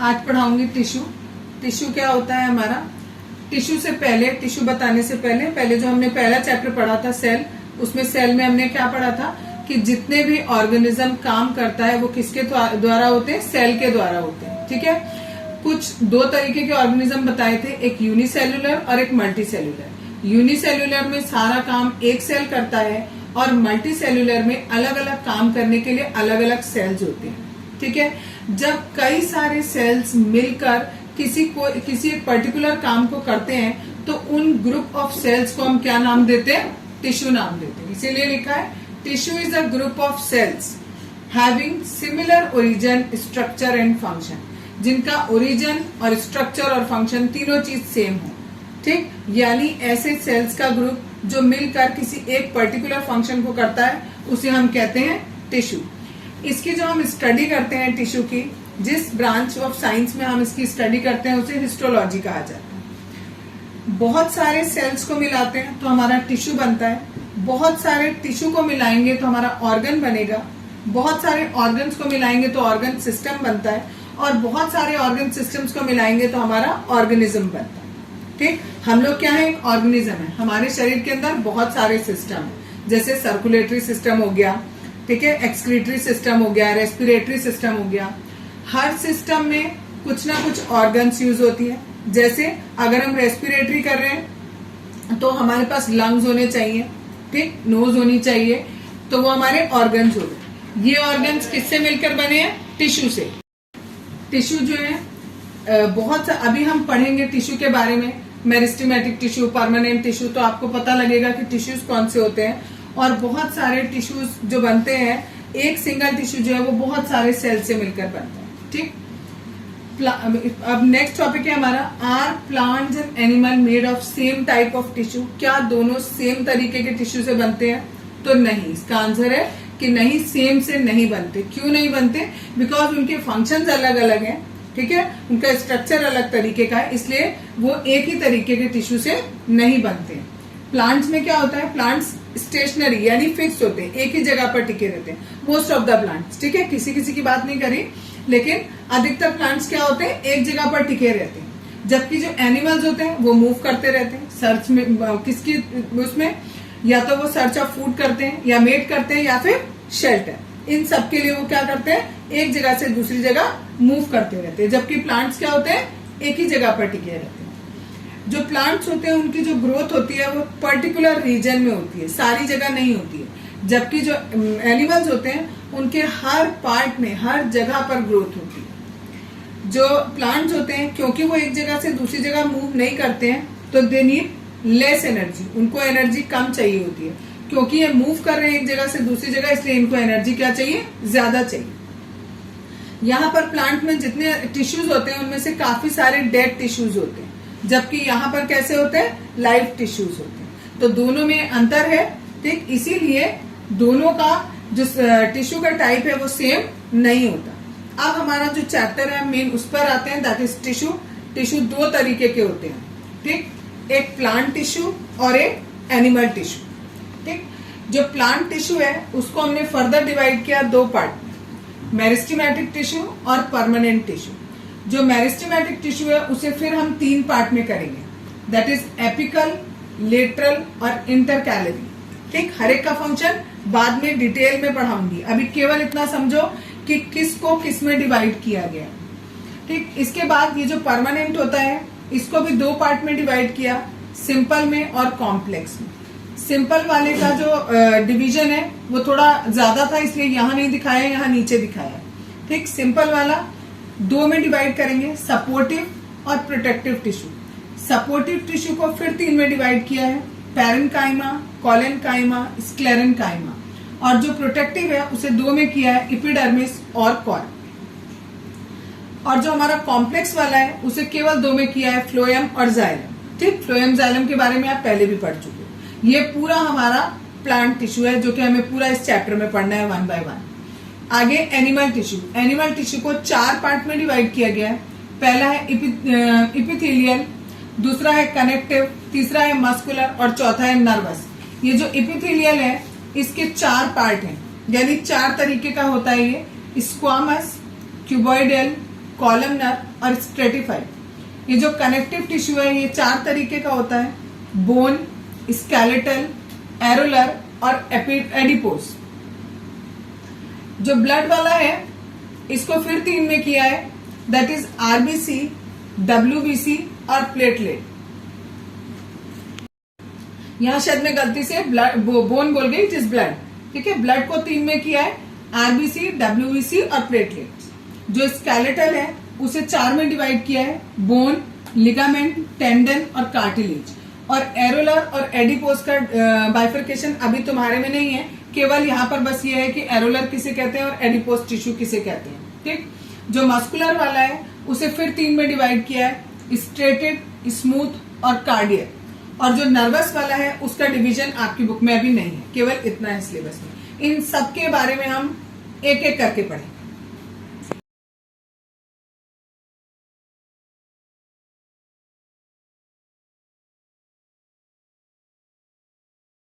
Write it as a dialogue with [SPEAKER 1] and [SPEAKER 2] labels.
[SPEAKER 1] आज पढ़ाऊंगी tissue. Tissue क्या होता है हमारा। टिश्यू से पहले, टिश्यू बताने से पहले जो हमने पहला चैप्टर पढ़ा था सेल, उसमें सेल में हमने क्या पढ़ा था कि जितने भी ऑर्गेनिज्म काम करता है वो किसके द्वारा होते हैं, सेल के द्वारा होते हैं। ठीक है, कुछ दो तरीके के ऑर्गेनिज्म बताए थे, एक यूनिसेल्युलर और एक मल्टीसेल्युलर। यूनिसेल्युलर में सारा काम एक सेल करता है और मल्टीसेल्युलर में अलग अलग काम करने के लिए अलग अलग सेल्स होते हैं। ठीक है, जब कई सारे सेल्स मिलकर किसी एक पर्टिकुलर काम को करते हैं तो उन ग्रुप ऑफ सेल्स को हम क्या नाम देते हैं, टिश्यू नाम देते हैं। इसीलिए लिखा है tissue is a group of sales having similar origin, structure and function, जिनका ओरिजिन और स्ट्रक्चर और फंक्शन तीनों चीज सेम हो। ठीक, यानी ऐसे सेल्स का ग्रुप जो मिलकर किसी एक पर्टिकुलर फंक्शन को करता है उसे हम कहते हैं टिश्यू। इसकी जो हम स्टडी करते हैं टिश्यू की, जिस ब्रांच ऑफ साइंस में हम इसकी स्टडी करते हैं उसे हिस्टोलॉजी कहा जाता है। बहुत सारे सेल्स को मिलाते हैं तो हमारा टिश्यू बनता है, बहुत सारे टिश्यू को मिलाएंगे तो हमारा ऑर्गन बनेगा, बहुत सारे ऑर्गन्स को मिलाएंगे तो ऑर्गन सिस्टम बनता है, और बहुत सारे ऑर्गन सिस्टम्स को मिलाएंगे तो हमारा ऑर्गेनिज्म बनता है। ठीक, हम लोग क्या है, एक ऑर्गेनिज्म है। हमारे शरीर के अंदर बहुत सारे सिस्टम है, जैसे सर्कुलेटरी सिस्टम हो गया, ठीक है, एक्सक्रीटरी सिस्टम हो गया, रेस्पिरेटरी सिस्टम हो गया। हर सिस्टम में कुछ ना कुछ ऑर्गन्स यूज होती है। जैसे अगर हम रेस्पिरेटरी कर रहे हैं तो हमारे पास लंग्स होने चाहिए, ठीक, नोज होनी चाहिए, तो वो हमारे ऑर्गन्स हो गए। ये ऑर्गन्स किससे मिलकर बने हैं, टिश्यू से। टिश्यू जो है बहुत अभी हम पढ़ेंगे टिश्यू के बारे में, मेरिस्टेमेटिक टिश्यू, परमानेंट टिश्यू, तो आपको पता लगेगा कि टिश्यूज कौन से होते हैं। और बहुत सारे टिश्यूज जो बनते हैं, एक सिंगल टिश्यू जो है वो बहुत सारे सेल से मिलकर बनता है। ठीक, अब नेक्स्ट टॉपिक है हमारा, are plants and animal made of same type of tissue. क्या दोनों सेम तरीके के टिश्यू से बनते हैं, तो नहीं। इसका आंसर है कि नहीं, सेम से नहीं बनते। क्यों नहीं बनते, बिकॉज उनके फंक्शंस अलग अलग हैं। ठीक है, उनका स्ट्रक्चर अलग तरीके का है, इसलिए वो एक ही तरीके के टिश्यू से नहीं बनते। प्लांट्स में क्या होता है, प्लांट्स स्टेशनरी यानी फिक्स होते हैं, एक ही जगह पर टिके रहते हैं मोस्ट ऑफ द प्लांट्स। ठीक है, किसी किसी की बात नहीं करी, लेकिन अधिकतर प्लांट्स क्या होते हैं, एक जगह पर टिके रहते हैं। जबकि जो एनिमल्स होते हैं वो मूव करते रहते हैं, सर्च में किसकी उसमें, या तो वो सर्च ऑफ फूड करते हैं, या मेट करते हैं, या फिर शेल्टर। इन सब के लिए वो क्या करते हैं, एक जगह से दूसरी जगह मूव करते रहते हैं। जबकि प्लांट्स क्या होते हैं, एक ही जगह पर टिके रहते हैं। जो प्लांट्स होते हैं उनकी जो ग्रोथ होती है वो पर्टिकुलर रीजन में होती है, सारी जगह नहीं होती है। जबकि जो एनिमल्स होते हैं उनके हर पार्ट में, हर जगह पर ग्रोथ होती है। जो प्लांट्स होते हैं, क्योंकि वो एक जगह से दूसरी जगह मूव नहीं करते हैं, तो दे नीड लेस एनर्जी, उनको एनर्जी कम चाहिए होती है। क्योंकि ये मूव कर रहे हैं एक जगह से दूसरी जगह, इसलिए इनको एनर्जी क्या चाहिए, ज्यादा चाहिए। यहाँ पर प्लांट में जितने टिश्यूज होते हैं उनमें से काफी सारे डेड टिश्यूज होते हैं, जबकि यहाँ पर कैसे होते हैं, लाइव टिश्यूज होते हैं। तो दोनों में अंतर है। ठीक, इसीलिए दोनों का जो टिश्यू का टाइप है वो सेम नहीं होता। अब हमारा जो चैप्टर है मेन उस पर आते हैं, दैट इज टिश्यू। टिश्यू दो तरीके के होते हैं। ठीक, एक प्लांट टिश्यू और एक एनिमल टिश्यू। ठीक, जो प्लांट टिश्यू है उसको हमने फर्दर डिवाइड किया दो पार्ट में, मेरिस्टेमेटिक टिश्यू और परमानेंट टिश्यू। जो मेरिस्टेमेटिक टिश्यू है उसे फिर हम तीन पार्ट में करेंगे, दैट इज एपिकल, लेटरल और इंटरकैलरी। ठीक, हर एक का फंक्शन बाद में डिटेल में पढ़ाऊंगी, अभी केवल इतना समझो कि किसको किस में डिवाइड किया गया। ठीक, इसके बाद ये जो परमानेंट होता है इसको भी दो पार्ट में डिवाइड किया, सिंपल में और कॉम्प्लेक्स में। सिंपल वाले का जो डिवीजन है वो थोड़ा ज्यादा था, इसलिए यहाँ नहीं दिखाया, यहाँ नीचे दिखाया। ठीक, सिंपल वाला दो में डिवाइड करेंगे, सपोर्टिव और प्रोटेक्टिव टिश्यू। सपोर्टिव टिश्यू को फिर तीन में डिवाइड किया है, पैरेन्काइमा, कोलेनकाइमा, स्क्लेरेन्काइमा। और जो प्रोटेक्टिव है उसे दो में किया है, एपिडर्मिस और कोर। और जो हमारा कॉम्प्लेक्स वाला है उसे केवल दो में किया है, फ्लोएम और जाइलम। ठीक, फ्लोएम जाइलम के बारे में आप पहले भी पढ़ चुके हो। ये पूरा हमारा प्लांट टिश्यू है जो कि हमें पूरा इस चैप्टर में पढ़ना है वन बाय वन। आगे एनिमल टिश्यू। एनिमल टिश्यू को चार पार्ट में डिवाइड किया गया है। पहला है इपिथेलियल, दूसरा है कनेक्टिव, तीसरा है मस्कुलर और चौथा है नर्वस। ये जो इपिथेलियल है इसके चार पार्ट हैं, यानी चार तरीके का होता है ये, स्क्वामस, क्यूबॉइडल, कॉलमनर और स्ट्रेटिफाइड। ये जो कनेक्टिव टिश्यू है ये 4 तरीके का होता है, बोन, स्केलेटल, एरोलर और एडिपोस। जो ब्लड वाला है इसको फिर 3 में किया है, दैट इज आरबीसी, डब्ल्यूबीसी और प्लेटलेट। यहां शायद मैं गलती से बोन बोल गई, इट इज ब्लड, ठीक है। ब्लड को 3 में किया है, आरबीसी, डब्ल्यूबीसी और प्लेटलेट। जो स्केलेटल है उसे 4 में डिवाइड किया है, बोन, लिगामेंट, टेंडन और कार्टिलेज। और एरोलर और एडिपोस का बाइफर्केशन अभी तुम्हारे में नहीं है, केवल यहाँ पर बस ये है कि एरोलर किसे कहते हैं और एडिपोस टिश्यू किसे कहते हैं, ठीक। जो मस्कुलर वाला है उसे फिर 3 में डिवाइड किया है, स्ट्रेटेड, स्मूथ और कार्डियक। और जो नर्वस वाला है उसका डिवीजन आपकी बुक में अभी नहीं है, केवल इतना है सिलेबस में। इन सब के बारे में हम एक एक करके पढ़ें।